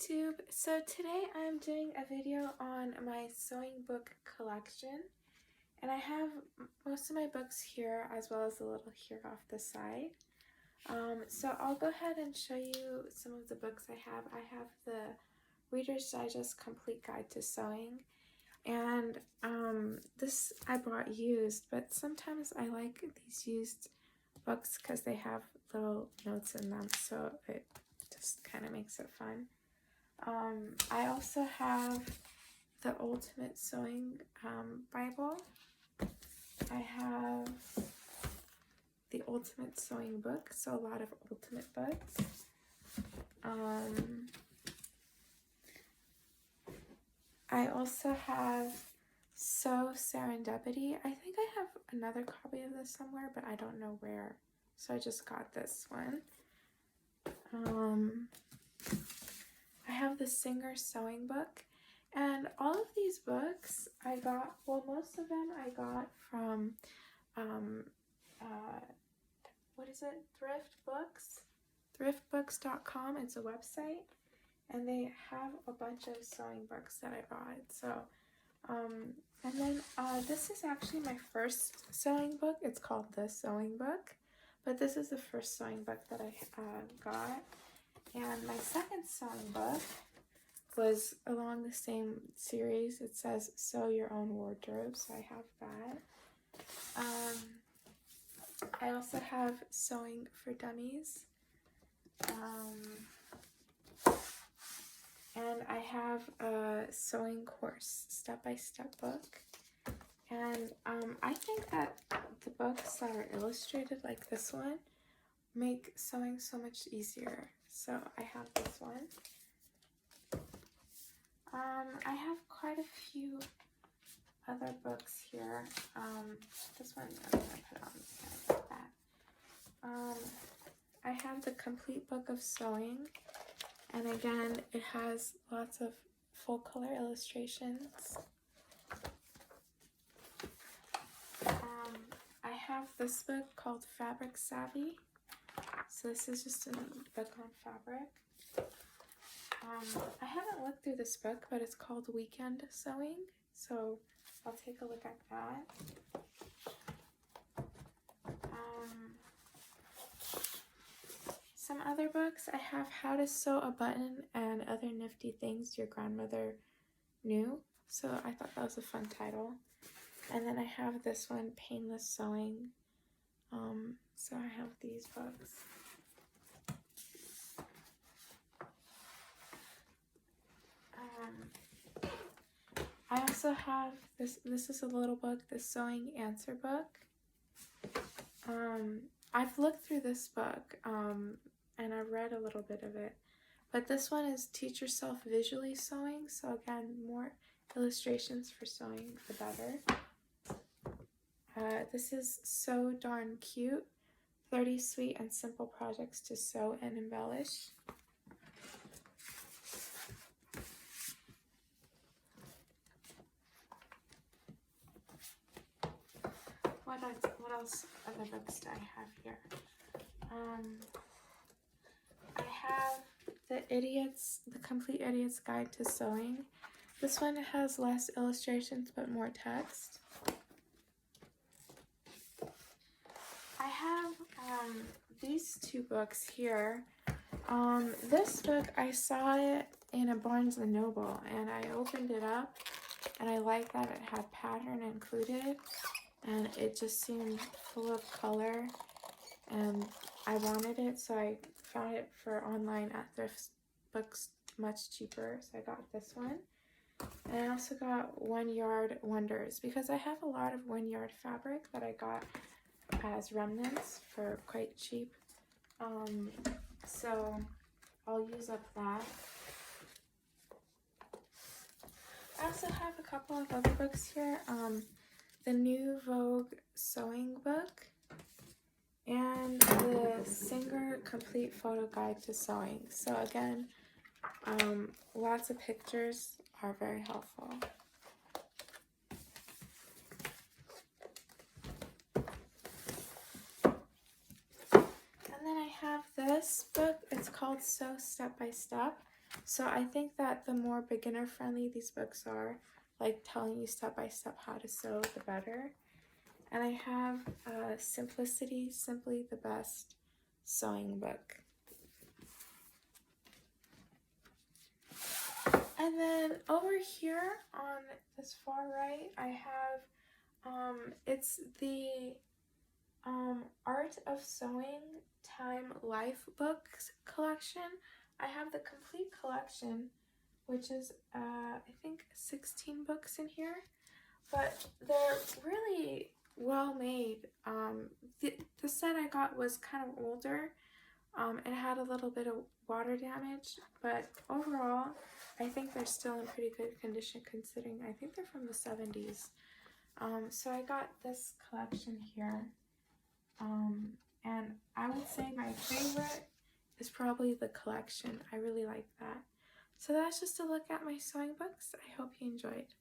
YouTube. So today I'm doing a video on my sewing book collection, and I have most of my books here as well as a little here off the side. So I'll go ahead and show you some of the books I have. I have the Reader's Digest Complete Guide to Sewing, and this I bought used, but sometimes I like these used books because they have little notes in them, so it just kind of makes it fun. I also have the Ultimate Sewing Bible. I have the Ultimate Sewing Book, so a lot of ultimate books. I also have Sew Serendipity. I think I have another copy of this somewhere, but I don't know where, so I just got this one. I have the Singer Sewing Book, and all of these books I got, well, most of them I got from, what is it, Thrift Books? Thriftbooks.com, it's a website, and they have a bunch of sewing books that I bought, so, and then this is actually my first sewing book. It's called The Sewing Book, but this is the first sewing book that I got. And my second sewing book was along the same series. It says Sew Your Own Wardrobe, so I have that. I also have Sewing for Dummies. And I have a sewing course, step-by-step book. And I think that the books that are illustrated like this one make sewing so much easier. So I have this one. I have quite a few other books here. This one I'm going to put on the side like that. I have the Complete Book of Sewing, and again it has lots of full color illustrations. I have this book called Fabric Savvy. So this is just a book on fabric. I haven't looked through this book, but it's called Weekend Sewing, so I'll take a look at that. Some other books, I have How to Sew a Button and Other Nifty Things Your Grandmother Knew, so I thought that was a fun title. And then I have this one, Painless Sewing. So I have these books. I also have this is a little book, the Sewing Answer Book. I've looked through this book, and I've read a little bit of it, but this one is Teach Yourself Visually Sewing, so again, more illustrations for sewing, the better. This is So Darn Cute, 30 Sweet and Simple Projects to Sew and Embellish. What else other books do I have here? I have the Complete Idiot's Guide to Sewing. This one has less illustrations but more text. I have these two books here. This book, I saw it in a Barnes & Noble, and I opened it up, and I liked that it had pattern included, and it just seemed full of color, and I wanted it, so I found it for online at Thrift Books much cheaper, so I got this one. And I also got 1 Yard Wonders, because I have a lot of 1 yard fabric that I got as remnants for quite cheap, so I'll use up that. I also have a couple of other books here, the new Vogue Sewing Book and the Singer Complete Photo Guide to Sewing. So again, lots of pictures are very helpful. And then I have this book. It's called Sew Step by Step. So I think that the more beginner friendly these books are, like telling you step by step how to sew, the better. And I have Simplicity, Simply the Best sewing book. And then over here on this far right, I have, it's the Art of Sewing Time Life Books collection. I have the complete collection, which is, I think 16 books in here, but they're really well made. The set I got was kind of older. It had a little bit of water damage, but overall, I think they're still in pretty good condition considering I think they're from the 70s. So I got this collection here, and I would say my favorite is probably the collection. I really like that. So that's just a look at my sewing books. I hope you enjoyed.